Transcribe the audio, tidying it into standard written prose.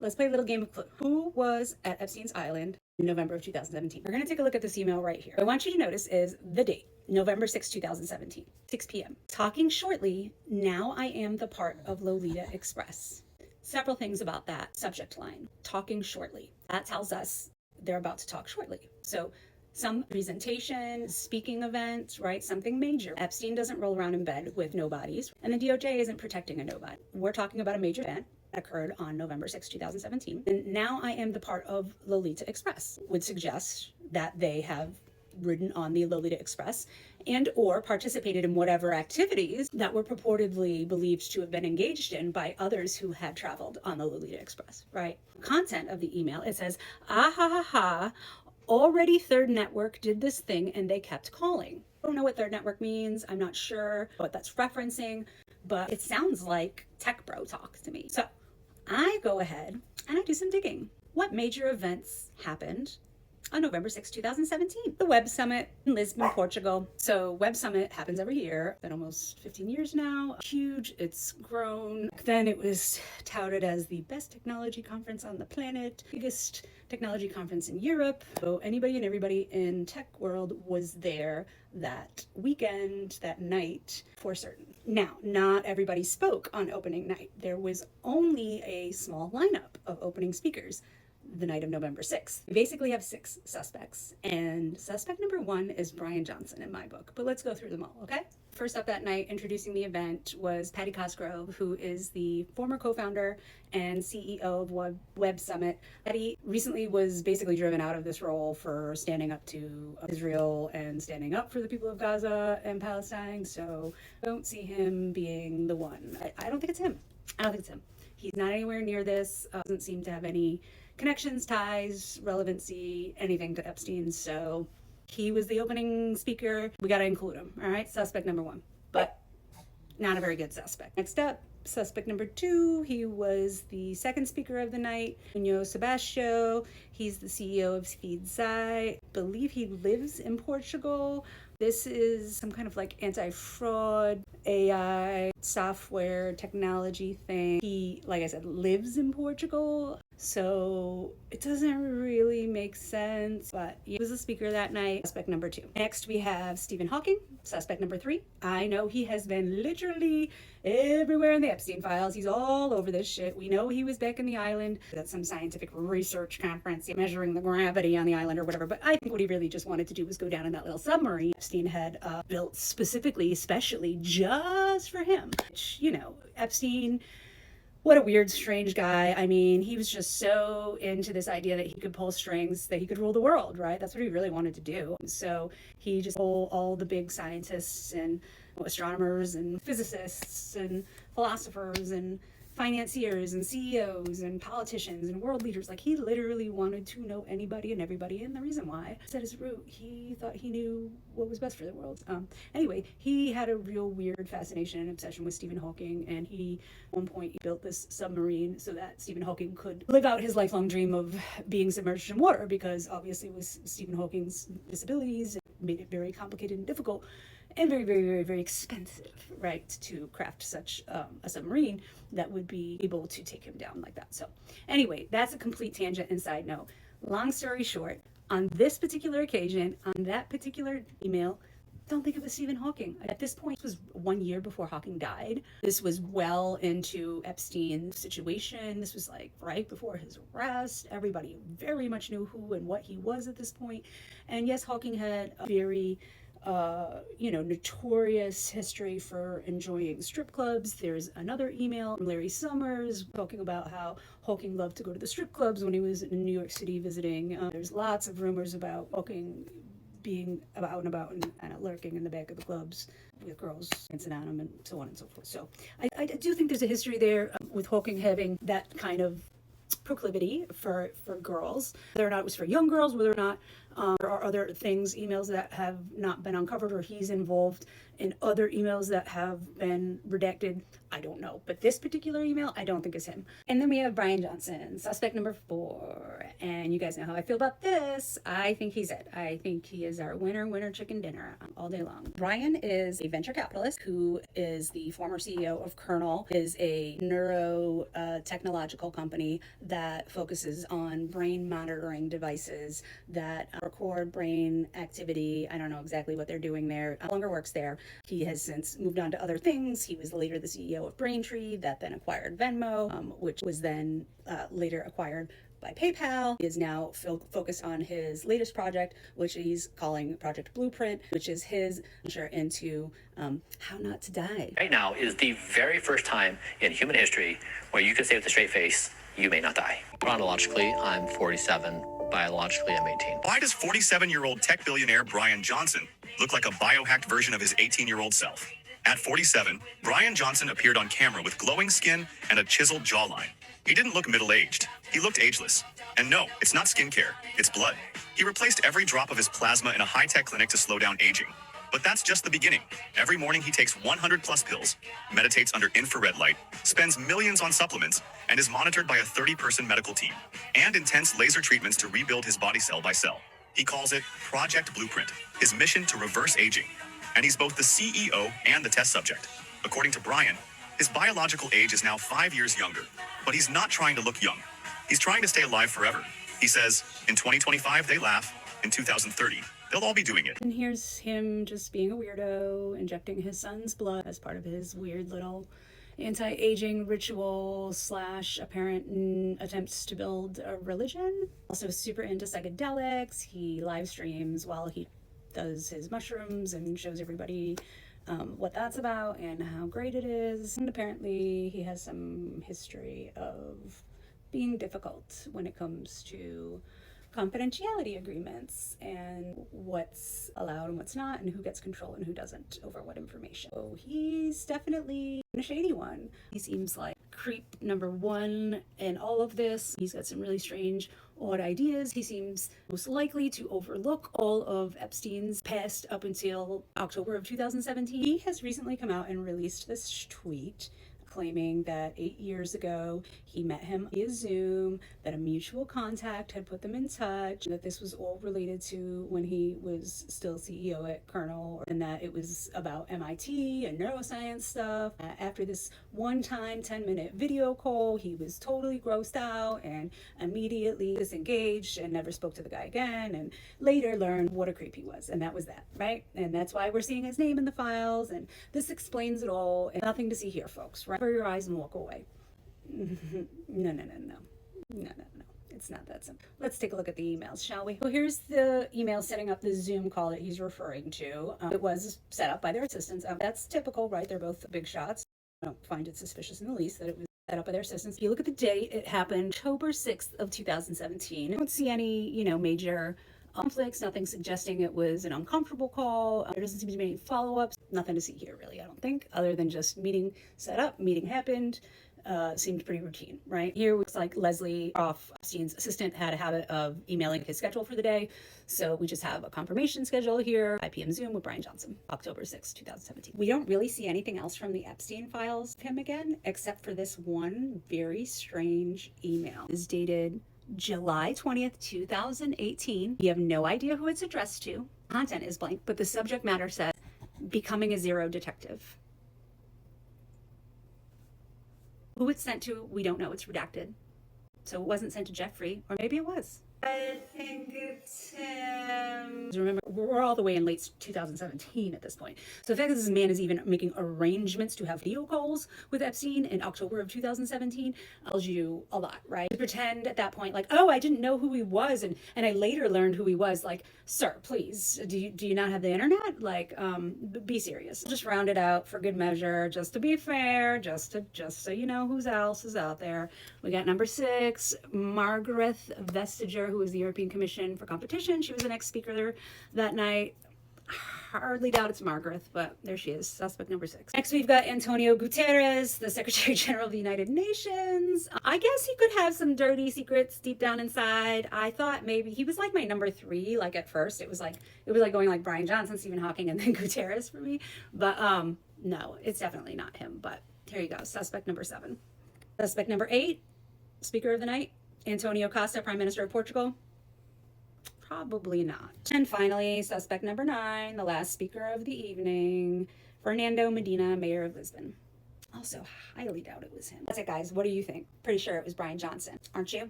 Let's play a little game of Clue. Who was at Epstein's Island in November of 2017? We're going to take a look at this email right here. What I want you to notice is the date, November 6, 2017, 6 p.m. Talking shortly, now I am the part of Lolita Express. Several things about that subject line, talking shortly. That tells us they're about to talk shortly. So some presentation, speaking event, right? Something major. Epstein doesn't roll around in bed with nobodies, and the DOJ isn't protecting a nobody. We're talking about a major event that occurred on November 6, 2017. And now I am the part of Lolita Express would suggest that they have ridden on the Lolita Express and or participated in whatever activities that were purportedly believed to have been engaged in by others who had traveled on the Lolita Express, right? Content of the email, it says, ah ha ha ha, already Third Network did this thing and they kept calling. I don't know what Third Network means. I'm not sure what that's referencing, but it sounds like tech bro talk to me. So I go ahead and I do some digging. What major events happened on November 6, 2017? The Web Summit in Lisbon, Portugal. So Web Summit happens every year. Been almost 15 years now. Huge. It's grown. Then it was touted as the best technology conference on the planet, biggest technology conference in Europe. So anybody and everybody in tech world was there that weekend, that night, for certain. Now, not everybody spoke on opening night. There was only a small lineup of opening speakers the night of November 6th. We basically have 6 suspects, and suspect number 1 is Bryan Johnson in my book, but let's go through them all, okay? First up that night, introducing the event, was Patty Cosgrove, who is the former co-founder and CEO of Web Summit. Patty recently was basically driven out of this role for standing up to Israel and standing up for the people of Gaza and Palestine, so I don't see him being the one. I don't think it's him. I don't think it's him. He's not anywhere near this, doesn't seem to have any connections, ties, relevancy, anything to Epstein, so he was the opening speaker. We got to include him, all right? Suspect number 1, but not a very good suspect. Next up, suspect number 2, he was the second speaker of the night, Nuno Sebastião. He's the CEO of Speedzai. I believe he lives in Portugal. This is some kind of like anti-fraud, AI, software, technology thing. He, like I said, lives in Portugal, so it doesn't really make sense, but he was a speaker that night. Suspect number 2. Next, we have Stephen Hawking, suspect number 3. I know he has been literally everywhere in the Epstein files. He's all over this shit. We know he was back in the island at some scientific research conference, measuring the gravity on the island or whatever, but I think what he really just wanted to do was go down in that little submarine Epstein had built specifically, especially just for him. Which, you know, Epstein, what a weird, strange guy. I mean, he was just so into this idea that he could pull strings, that he could rule the world, right? That's what he really wanted to do. So he just pulled all the big scientists and astronomers and physicists and philosophers and financiers and CEOs and politicians and world leaders. Like, he literally wanted to know anybody and everybody, and the reason why, at his root, he thought he knew what was best for the world. Anyway, he had a real weird fascination and obsession with Stephen Hawking, and he, at one point, he built this submarine so that Stephen Hawking could live out his lifelong dream of being submerged in water, because obviously with Stephen Hawking's disabilities, it made it very complicated and difficult and very, very, very, very expensive, right, to craft such a submarine that would be able to take him down like that. So anyway, that's a complete tangent and side note. Long story short, on this particular occasion, on that particular email, don't think it was Stephen Hawking. At this point, it was 1 year before Hawking died. This was well into Epstein's situation. This was like right before his arrest. Everybody very much knew who and what he was at this point. And yes, Hawking had a very notorious history for enjoying strip clubs. There's another email from Larry Summers talking about how Hawking loved to go to the strip clubs when he was in New York City visiting. There's lots of rumors about Hawking being out and about and lurking in the back of the clubs with girls dancing on him and so on and so forth. So I do think there's a history there with Hawking having that kind of proclivity for girls, whether or not it was for young girls, whether or not there are other things, emails that have not been uncovered, or he's involved in other emails that have been redacted. I don't know. But this particular email, I don't think is him. And then we have Bryan Johnson, suspect number 4. And you guys know how I feel about this. I think he's it. I think he is our winner chicken dinner all day long. Bryan is a venture capitalist who is the former CEO of Kernel, is a neuro technological company that that focuses on brain monitoring devices that record brain activity. I don't know exactly what they're doing there. No longer works there. He has since moved on to other things. He was later the CEO of Braintree, that then acquired Venmo, which was then later acquired by PayPal. He is now focused on his latest project, which he's calling Project Blueprint, which is his venture into how not to die. Right now is the very first time in human history where you can say with a straight face, you may not die. Chronologically, I'm 47. Biologically, I'm 18. Why does 47-year-old tech billionaire Bryan Johnson look like a biohacked version of his 18-year-old self? At 47, Bryan Johnson appeared on camera with glowing skin and a chiseled jawline. He didn't look middle-aged. He looked ageless. And no, it's not skincare, it's blood. He replaced every drop of his plasma in a high-tech clinic to slow down aging. But that's just the beginning. Every morning he takes 100+ pills, meditates under infrared light, spends millions on supplements, and is monitored by a 30-person medical team, and intense laser treatments to rebuild his body cell by cell. He calls it Project Blueprint, his mission to reverse aging. And he's both the CEO and the test subject. According to Bryan, his biological age is now 5 years younger, but he's not trying to look young. He's trying to stay alive forever. He says, in 2025, they laugh. In 2030, they'll all be doing it. And here's him just being a weirdo, injecting his son's blood as part of his weird little anti-aging ritual / apparent attempts to build a religion. Also super into psychedelics. He live streams while he does his mushrooms and shows everybody what that's about and how great it is. And apparently he has some history of being difficult when it comes to confidentiality agreements and what's allowed and what's not, and who gets control and who doesn't over what information. So he's definitely a shady one. He seems like creep number one in all of this. He's got some really strange, odd ideas. He seems most likely to overlook all of Epstein's past up until October of 2017. He has recently come out and released this tweet claiming that 8 years ago he met him via Zoom, that a mutual contact had put them in touch, that this was all related to when he was still CEO at Kernel, and that it was about MIT and neuroscience stuff. After this one-time 10-minute video call, he was totally grossed out and immediately disengaged and never spoke to the guy again, and later learned what a creep he was, and that was that, right? And that's why we're seeing his name in the files, and this explains it all. And nothing to see here, folks, right? Cover your eyes and walk away. No. It's not that simple. Let's take a look at the emails, shall we? Well, here's the email setting up the Zoom call that he's referring to. It was set up by their assistants. That's typical, right? They're both big shots. I don't find it suspicious in the least that it was set up by their assistants. If you look at the date, it happened October 6th of 2017. I don't see any, major conflicts, nothing suggesting it was an uncomfortable call. There doesn't seem to be any follow-ups. Nothing to see here, really, I don't think, other than just meeting set up, meeting happened. Seemed pretty routine, right? Here looks like Leslie, Epstein's assistant, had a habit of emailing his schedule for the day. So we just have a confirmation schedule here, 5 p.m. Zoom with Bryan Johnson, October 6, 2017. We don't really see anything else from the Epstein files of him again, except for this one very strange email. It's dated July 20th, 2018. You have no idea who it's addressed to. Content is blank, but the subject matter says, "Becoming a Zero Detective." Who it's sent to, we don't know. It's redacted. So it wasn't sent to Jeffrey, or maybe it was. I think it's him. Remember, we're all the way in late 2017 at this point. So the fact that this man is even making arrangements to have video calls with Epstein in October of 2017 tells you a lot, right? To pretend at that point, like, oh, I didn't know who he was, and I later learned who he was. Like, sir, please, do you not have the internet? Like, be serious. Just round it out for good measure, just to be fair, just so you know who else is out there. We got number 6, Margaret Vestager, who was the European Commission for Competition. She was the next speaker there that night. Hardly doubt it's Margaret, but there she is, suspect number 6. Next, we've got Antonio Guterres, the Secretary General of the United Nations. I guess he could have some dirty secrets deep down inside. I thought maybe he was like my number 3. Like at first, it was like going like Bryan Johnson, Stephen Hawking, and then Guterres for me. But no, it's definitely not him. But here you go, suspect number 7. Suspect number 8, Speaker of the night, Antonio Costa, Prime Minister of Portugal. Probably not. And finally, suspect number 9, the last speaker of the evening, Fernando Medina, Mayor of Lisbon. Also, highly doubt it was him. That's it, guys. What do you think? Pretty sure it was Bryan Johnson, aren't you?